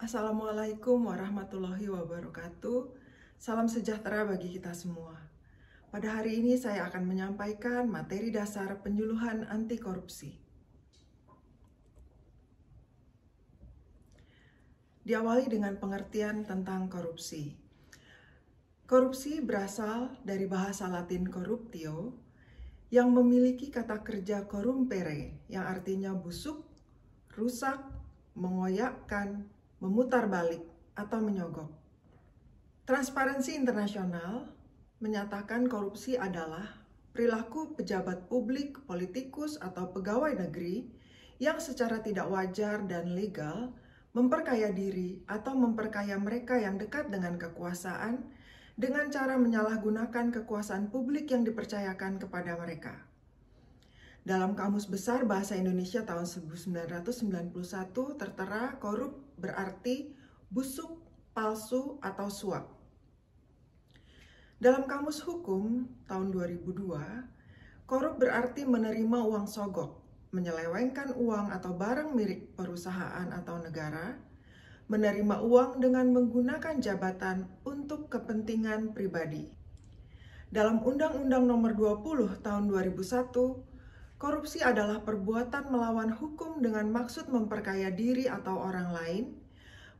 Assalamualaikum warahmatullahi wabarakatuh. Salam sejahtera bagi kita semua. Pada hari ini saya akan menyampaikan materi dasar penyuluhan anti korupsi. Diawali dengan pengertian tentang korupsi. Korupsi berasal dari bahasa Latin corruptio yang memiliki kata kerja corrumpere yang artinya busuk, rusak, mengoyakkan, memutar balik, atau menyogok. Transparansi Internasional menyatakan korupsi adalah perilaku pejabat publik, politikus, atau pegawai negeri yang secara tidak wajar dan legal memperkaya diri atau memperkaya mereka yang dekat dengan kekuasaan dengan cara menyalahgunakan kekuasaan publik yang dipercayakan kepada mereka. Dalam Kamus Besar Bahasa Indonesia tahun 1991 tertera korup berarti busuk, palsu, atau suap. Dalam Kamus Hukum tahun 2002, korup berarti menerima uang sogok, menyelewengkan uang atau barang milik perusahaan atau negara, menerima uang dengan menggunakan jabatan untuk kepentingan pribadi. Dalam Undang-Undang Nomor 20 Tahun 2001, korupsi adalah perbuatan melawan hukum dengan maksud memperkaya diri atau orang lain,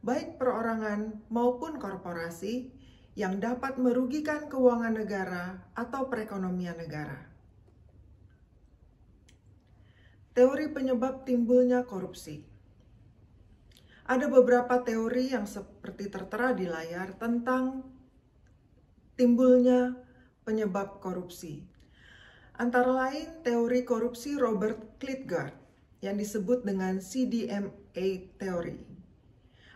baik perorangan maupun korporasi, yang dapat merugikan keuangan negara atau perekonomian negara. Teori penyebab timbulnya korupsi. Ada beberapa teori yang seperti tertera di layar tentang timbulnya penyebab korupsi. Antara lain teori korupsi Robert Klitgaard yang disebut dengan CDMA Theory,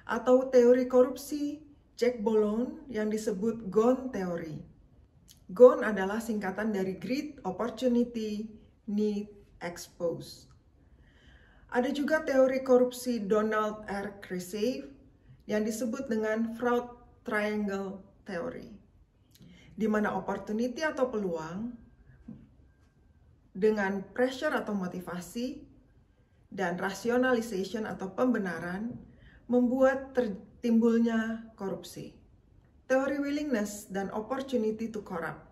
atau teori korupsi Jack Boulogne yang disebut Ghosn Theory. Ghosn adalah singkatan dari Greed, Opportunity, Need, Expose. Ada juga teori korupsi Donald R. Kriziev yang disebut dengan Fraud Triangle Theory, di mana opportunity atau peluang dengan pressure atau motivasi dan rationalization atau pembenaran membuat timbulnya korupsi. Teori willingness dan opportunity to corrupt,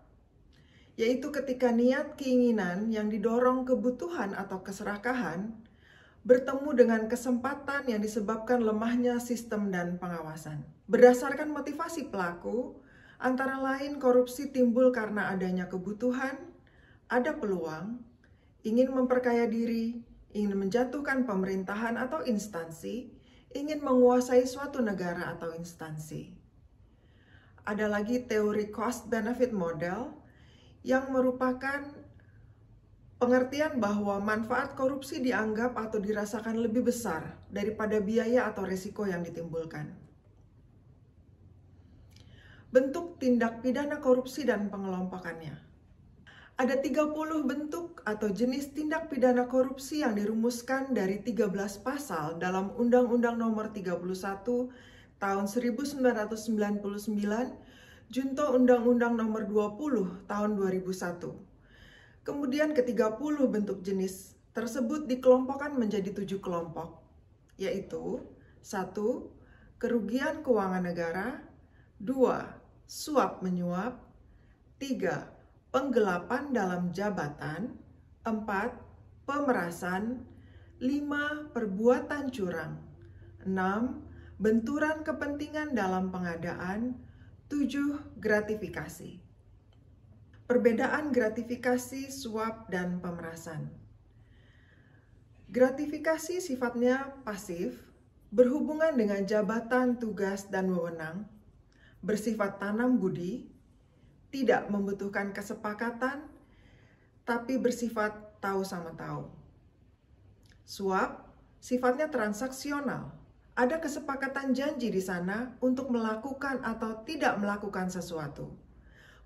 yaitu ketika niat keinginan yang didorong kebutuhan atau keserakahan bertemu dengan kesempatan yang disebabkan lemahnya sistem dan pengawasan. Berdasarkan motivasi pelaku, antara lain korupsi timbul karena adanya kebutuhan, ada peluang, ingin memperkaya diri, ingin menjatuhkan pemerintahan atau instansi, ingin menguasai suatu negara atau instansi. Ada lagi teori cost-benefit model yang merupakan pengertian bahwa manfaat korupsi dianggap atau dirasakan lebih besar daripada biaya atau risiko yang ditimbulkan. Bentuk tindak pidana korupsi dan pengelompokannya. Ada 30 bentuk atau jenis tindak pidana korupsi yang dirumuskan dari 13 pasal dalam Undang-Undang Nomor 31 Tahun 1999, Junto Undang-Undang Nomor 20 Tahun 2001. Kemudian ke-30 bentuk jenis tersebut dikelompokkan menjadi 7 kelompok, yaitu 1. Kerugian keuangan negara, 2. Suap menyuap, 3. Penggelapan dalam jabatan, 4. Pemerasan, 5. Perbuatan curang, 6. Benturan kepentingan dalam pengadaan, 7. Gratifikasi. Perbedaan gratifikasi, suap, dan pemerasan. Gratifikasi sifatnya pasif, berhubungan dengan jabatan, tugas, dan wewenang, bersifat tanam budi, tidak membutuhkan kesepakatan, tapi bersifat tahu sama tahu. Suap sifatnya transaksional. Ada kesepakatan janji di sana untuk melakukan atau tidak melakukan sesuatu,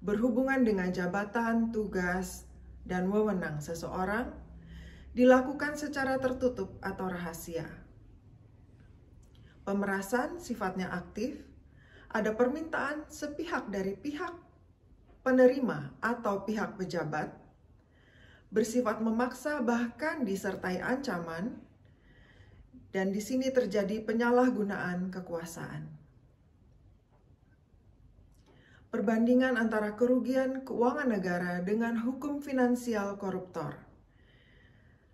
berhubungan dengan jabatan, tugas, dan wewenang seseorang, dilakukan secara tertutup atau rahasia. Pemerasan sifatnya aktif. Ada permintaan sepihak dari pihak penerima atau pihak pejabat, bersifat memaksa bahkan disertai ancaman, dan di sini terjadi penyalahgunaan kekuasaan. Perbandingan antara kerugian keuangan negara dengan hukum finansial koruptor.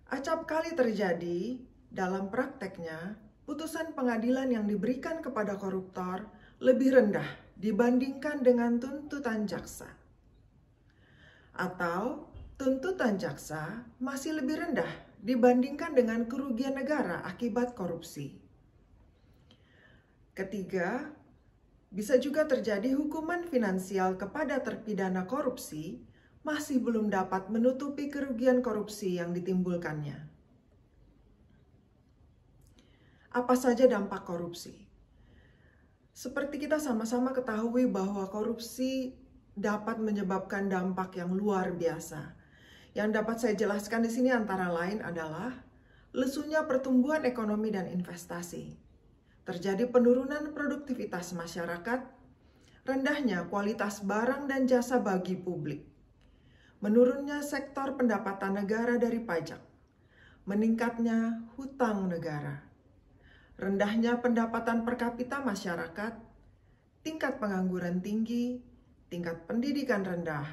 Acap kali terjadi dalam prakteknya, putusan pengadilan yang diberikan kepada koruptor lebih rendah dibandingkan dengan tuntutan jaksa. Atau tuntutan jaksa masih lebih rendah dibandingkan dengan kerugian negara akibat korupsi. Ketiga, bisa juga terjadi hukuman finansial kepada terpidana korupsi masih belum dapat menutupi kerugian korupsi yang ditimbulkannya. Apa saja dampak korupsi? Seperti kita sama-sama ketahui bahwa korupsi dapat menyebabkan dampak yang luar biasa. Yang dapat saya jelaskan di sini antara lain adalah lesunya pertumbuhan ekonomi dan investasi, terjadi penurunan produktivitas masyarakat, rendahnya kualitas barang dan jasa bagi publik, menurunnya sektor pendapatan negara dari pajak, meningkatnya hutang negara, rendahnya pendapatan per kapita masyarakat, tingkat pengangguran tinggi, tingkat pendidikan rendah,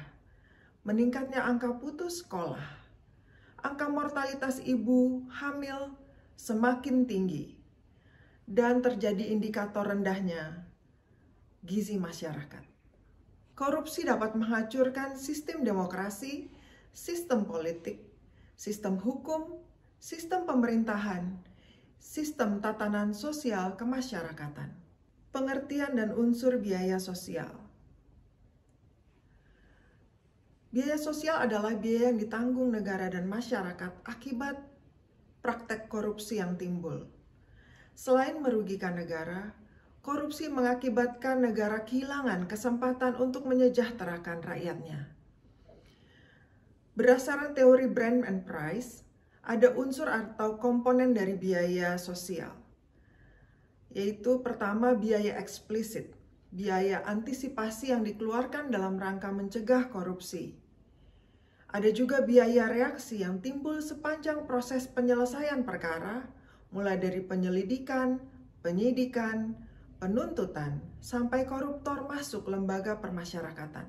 meningkatnya angka putus sekolah, angka mortalitas ibu hamil semakin tinggi, dan terjadi indikator rendahnya gizi masyarakat. Korupsi dapat menghancurkan sistem demokrasi, sistem politik, sistem hukum, sistem pemerintahan, sistem tatanan sosial kemasyarakatan. Pengertian dan unsur biaya sosial. Biaya sosial adalah biaya yang ditanggung negara dan masyarakat akibat praktek korupsi yang timbul. Selain merugikan negara, korupsi mengakibatkan negara kehilangan kesempatan untuk menyejahterakan rakyatnya. Berdasarkan teori Brand and Price, ada unsur atau komponen dari biaya sosial, yaitu pertama biaya eksplisit, biaya antisipasi yang dikeluarkan dalam rangka mencegah korupsi. Ada juga biaya reaksi yang timbul sepanjang proses penyelesaian perkara, mulai dari penyelidikan, penyidikan, penuntutan, sampai koruptor masuk lembaga permasyarakatan.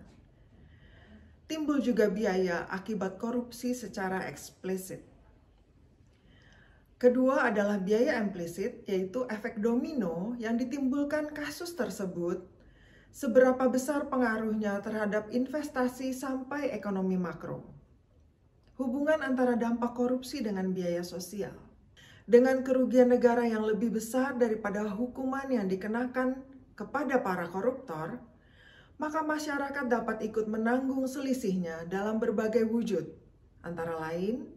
Timbul juga biaya akibat korupsi secara eksplisit. Kedua adalah biaya implisit, yaitu efek domino yang ditimbulkan kasus tersebut, seberapa besar pengaruhnya terhadap investasi sampai ekonomi makro. Hubungan antara dampak korupsi dengan biaya sosial. Dengan kerugian negara yang lebih besar daripada hukuman yang dikenakan kepada para koruptor, maka masyarakat dapat ikut menanggung selisihnya dalam berbagai wujud, antara lain,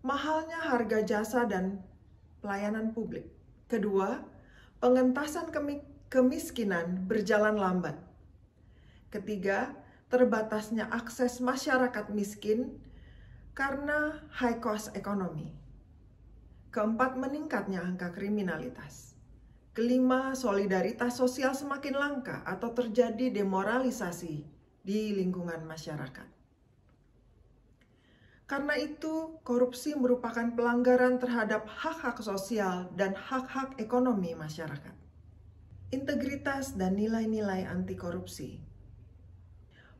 mahalnya harga jasa dan pelayanan publik. Kedua, pengentasan kemiskinan berjalan lambat. Ketiga, terbatasnya akses masyarakat miskin karena high cost ekonomi. Keempat, meningkatnya angka kriminalitas. Kelima, solidaritas sosial semakin langka atau terjadi demoralisasi di lingkungan masyarakat. Karena itu, korupsi merupakan pelanggaran terhadap hak-hak sosial dan hak-hak ekonomi masyarakat. Integritas dan nilai-nilai anti korupsi.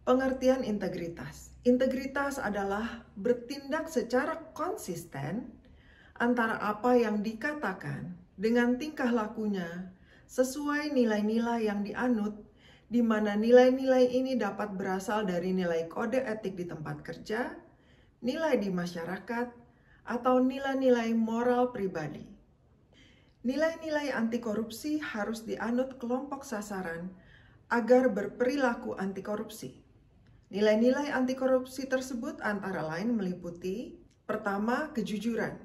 Pengertian integritas. Integritas adalah bertindak secara konsisten antara apa yang dikatakan dengan tingkah lakunya sesuai nilai-nilai yang dianut, di mana nilai-nilai ini dapat berasal dari nilai kode etik di tempat kerja, nilai di masyarakat, atau nilai-nilai moral pribadi. Nilai-nilai anti korupsi harus dianut kelompok sasaran agar berperilaku anti korupsi. Nilai-nilai anti korupsi tersebut antara lain meliputi: pertama, kejujuran,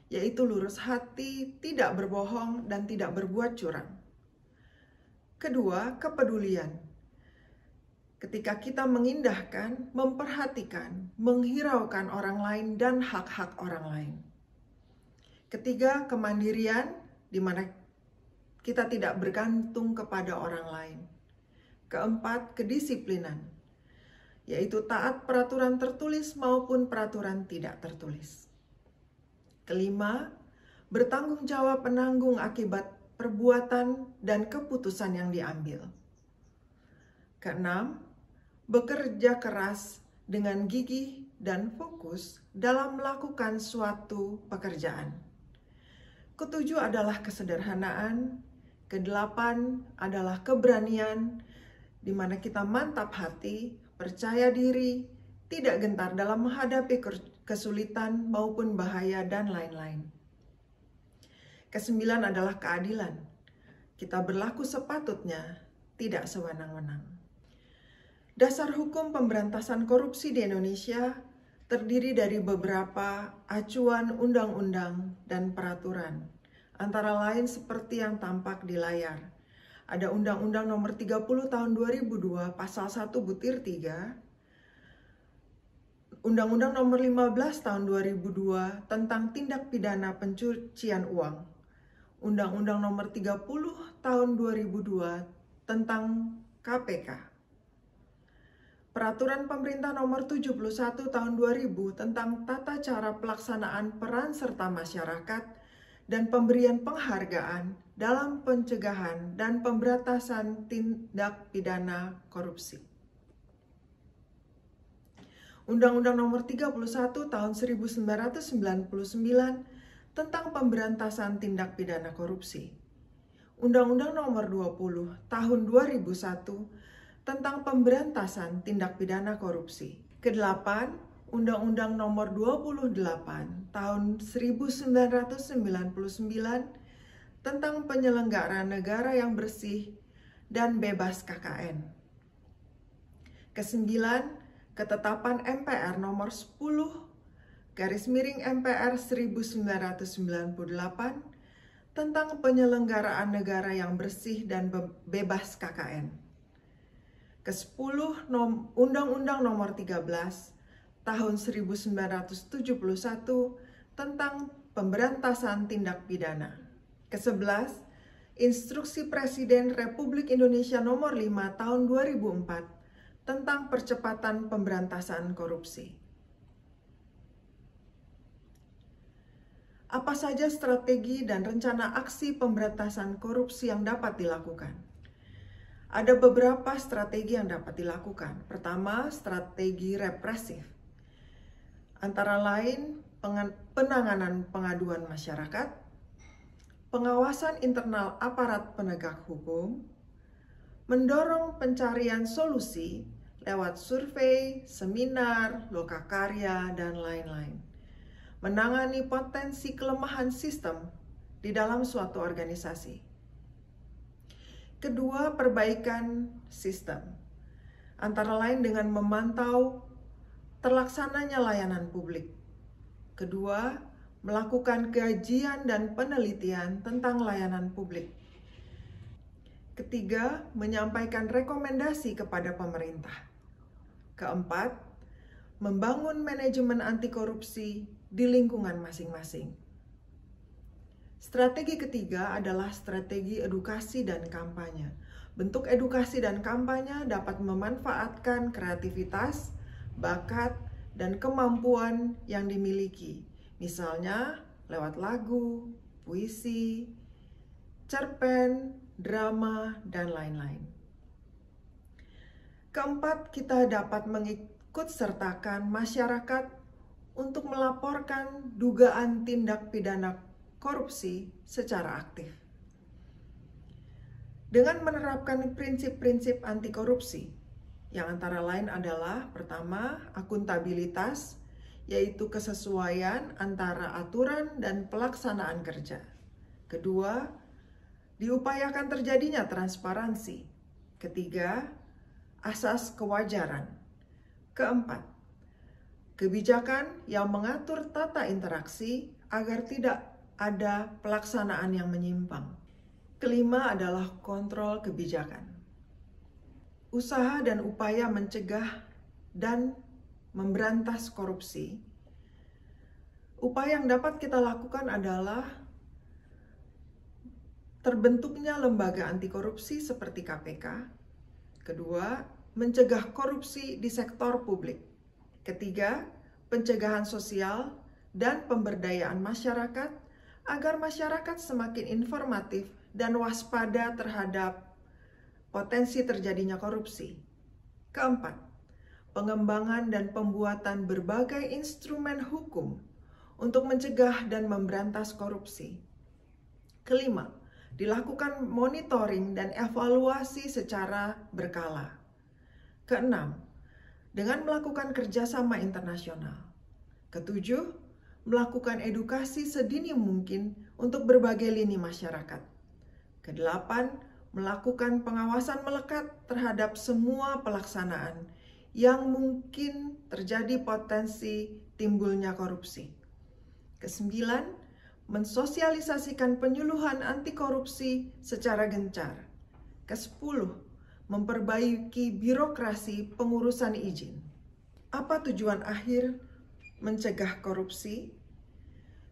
yaitu lurus hati, tidak berbohong, dan tidak berbuat curang. Kedua, kepedulian. Ketika kita mengindahkan, memperhatikan, menghiraukan orang lain dan hak-hak orang lain. Ketiga, kemandirian, di mana kita tidak bergantung kepada orang lain. Keempat, kedisiplinan, yaitu taat peraturan tertulis maupun peraturan tidak tertulis. Kelima, bertanggung jawab menanggung akibat perbuatan dan keputusan yang diambil. Keenam, bekerja keras dengan gigih dan fokus dalam melakukan suatu pekerjaan. Ketujuh adalah kesederhanaan. Kedelapan adalah keberanian, di mana kita mantap hati, percaya diri, tidak gentar dalam menghadapi kesulitan maupun bahaya dan lain-lain. Kesembilan adalah keadilan. Kita berlaku sepatutnya, tidak sewenang-wenang. Dasar hukum pemberantasan korupsi di Indonesia terdiri dari beberapa acuan undang-undang dan peraturan, antara lain seperti yang tampak di layar. Ada Undang-Undang Nomor 30 Tahun 2002 Pasal 1 Butir 3, Undang-Undang Nomor 15 Tahun 2002 tentang tindak pidana pencucian uang, Undang-Undang Nomor 30 Tahun 2002 tentang KPK. Peraturan Pemerintah Nomor 71 Tahun 2000 tentang tata cara pelaksanaan peran serta masyarakat dan pemberian penghargaan dalam pencegahan dan pemberantasan tindak pidana korupsi. Undang-Undang Nomor 31 Tahun 1999 tentang pemberantasan tindak pidana korupsi. Undang-Undang Nomor 20 Tahun 2001 tentang pemberantasan tindak pidana korupsi. Kedelapan, Undang-Undang Nomor 28 Tahun 1999 tentang penyelenggaraan negara yang bersih dan bebas KKN. Kesembilan, Ketetapan MPR Nomor 10/MPR 1998 tentang penyelenggaraan negara yang bersih dan bebas KKN. Ke-10, Undang-Undang Nomor 13 Tahun 1971 tentang pemberantasan tindak pidana. Ke-11, Instruksi Presiden Republik Indonesia Nomor 5 Tahun 2004 tentang percepatan pemberantasan korupsi. Apa saja strategi dan rencana aksi pemberantasan korupsi yang dapat dilakukan? Ada beberapa strategi yang dapat dilakukan. Pertama, strategi represif. Antara lain, penanganan pengaduan masyarakat, pengawasan internal aparat penegak hukum, mendorong pencarian solusi lewat survei, seminar, lokakarya, dan lain-lain. Menangani potensi kelemahan sistem di dalam suatu organisasi. Kedua, perbaikan sistem, antara lain dengan memantau terlaksananya layanan publik. Kedua, melakukan kajian dan penelitian tentang layanan publik. Ketiga, menyampaikan rekomendasi kepada pemerintah. Keempat, membangun manajemen anti korupsi di lingkungan masing-masing. Strategi ketiga adalah strategi edukasi dan kampanye. Bentuk edukasi dan kampanye dapat memanfaatkan kreativitas, bakat, dan kemampuan yang dimiliki. Misalnya lewat lagu, puisi, cerpen, drama, dan lain-lain. Keempat, kita dapat mengikutsertakan masyarakat untuk melaporkan dugaan tindak pidana korupsi secara aktif. Dengan menerapkan prinsip-prinsip anti korupsi, yang antara lain adalah pertama, akuntabilitas, yaitu kesesuaian antara aturan dan pelaksanaan kerja. Kedua, diupayakan terjadinya transparansi. Ketiga, asas kewajaran. Keempat, kebijakan yang mengatur tata interaksi agar tidak ada pelaksanaan yang menyimpang. Kelima adalah kontrol kebijakan. Usaha dan upaya mencegah dan memberantas korupsi. Upaya yang dapat kita lakukan adalah terbentuknya lembaga anti korupsi seperti KPK. Kedua, mencegah korupsi di sektor publik. Ketiga, pencegahan sosial dan pemberdayaan masyarakat agar masyarakat semakin informatif dan waspada terhadap potensi terjadinya korupsi. Keempat, pengembangan dan pembuatan berbagai instrumen hukum untuk mencegah dan memberantas korupsi. Kelima, dilakukan monitoring dan evaluasi secara berkala. Keenam, dengan melakukan kerjasama internasional. Ketujuh, melakukan edukasi sedini mungkin untuk berbagai lini masyarakat. Kedelapan, melakukan pengawasan melekat terhadap semua pelaksanaan yang mungkin terjadi potensi timbulnya korupsi. Kesembilan, mensosialisasikan penyuluhan anti korupsi secara gencar. Kesepuluh, memperbaiki birokrasi pengurusan izin. Apa tujuan akhir mencegah korupsi?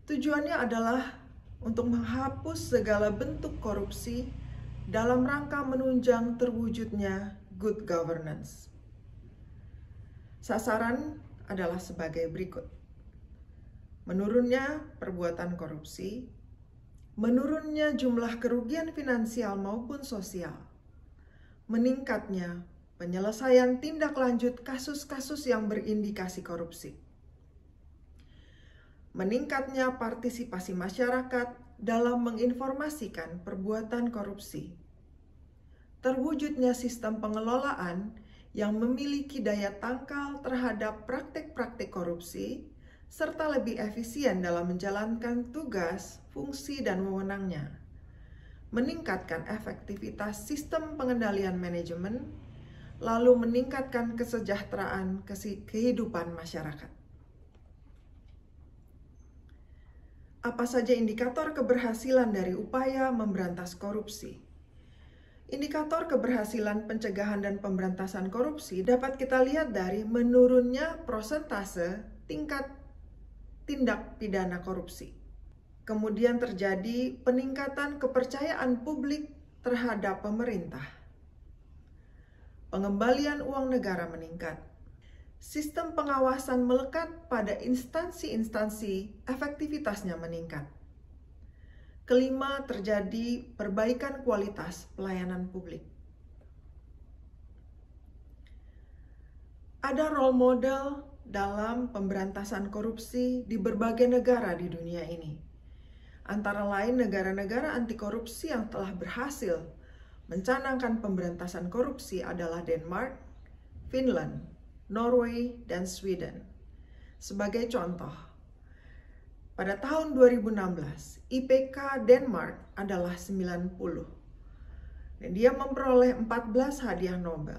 Tujuannya adalah untuk menghapus segala bentuk korupsi dalam rangka menunjang terwujudnya good governance. Sasaran adalah sebagai berikut. Menurunnya perbuatan korupsi, menurunnya jumlah kerugian finansial maupun sosial, meningkatnya penyelesaian tindak lanjut kasus-kasus yang berindikasi korupsi, meningkatnya partisipasi masyarakat dalam menginformasikan perbuatan korupsi, terwujudnya sistem pengelolaan yang memiliki daya tangkal terhadap praktik-praktik korupsi, serta lebih efisien dalam menjalankan tugas, fungsi, dan wewenangnya, meningkatkan efektivitas sistem pengendalian manajemen, lalu meningkatkan kesejahteraan kehidupan masyarakat. Apa saja indikator keberhasilan dari upaya memberantas korupsi? Indikator keberhasilan pencegahan dan pemberantasan korupsi dapat kita lihat dari menurunnya prosentase tingkat tindak pidana korupsi. Kemudian terjadi peningkatan kepercayaan publik terhadap pemerintah. Pengembalian uang negara meningkat. Sistem pengawasan melekat pada instansi-instansi, efektivitasnya meningkat. Kelima, terjadi perbaikan kualitas pelayanan publik. Ada role model dalam pemberantasan korupsi di berbagai negara di dunia ini. Antara lain negara-negara anti korupsi yang telah berhasil mencanangkan pemberantasan korupsi adalah Denmark, Finland, Norway, dan Sweden. Sebagai contoh, pada tahun 2016, IPK Denmark adalah 90, dan dia memperoleh 14 hadiah Nobel.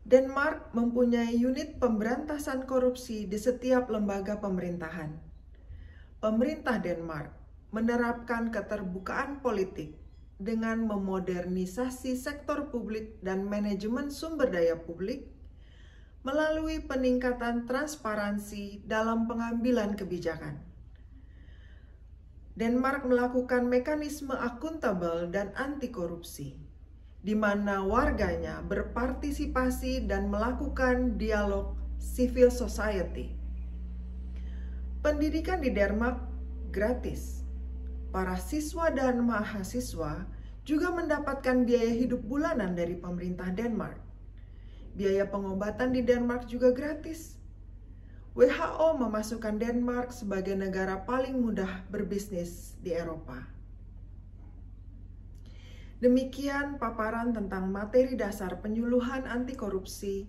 Denmark mempunyai unit pemberantasan korupsi di setiap lembaga pemerintahan. Pemerintah Denmark menerapkan keterbukaan politik dengan memodernisasi sektor publik dan manajemen sumber daya publik melalui peningkatan transparansi dalam pengambilan kebijakan. Denmark melakukan mekanisme akuntabel dan anti korupsi, di mana warganya berpartisipasi dan melakukan dialog civil society. Pendidikan di Denmark gratis. Para siswa dan mahasiswa juga mendapatkan biaya hidup bulanan dari pemerintah Denmark. Biaya pengobatan di Denmark juga gratis. WHO memasukkan Denmark sebagai negara paling mudah berbisnis di Eropa. Demikian paparan tentang materi dasar penyuluhan anti korupsi.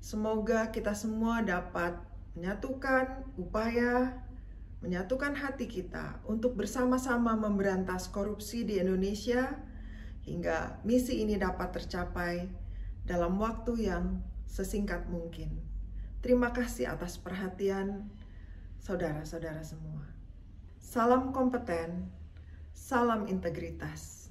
Semoga kita semua dapat menyatukan upaya, menyatukan hati kita untuk bersama-sama memberantas korupsi di Indonesia hingga misi ini dapat tercapai dalam waktu yang sesingkat mungkin. Terima kasih atas perhatian saudara-saudara semua. Salam kompeten, salam integritas.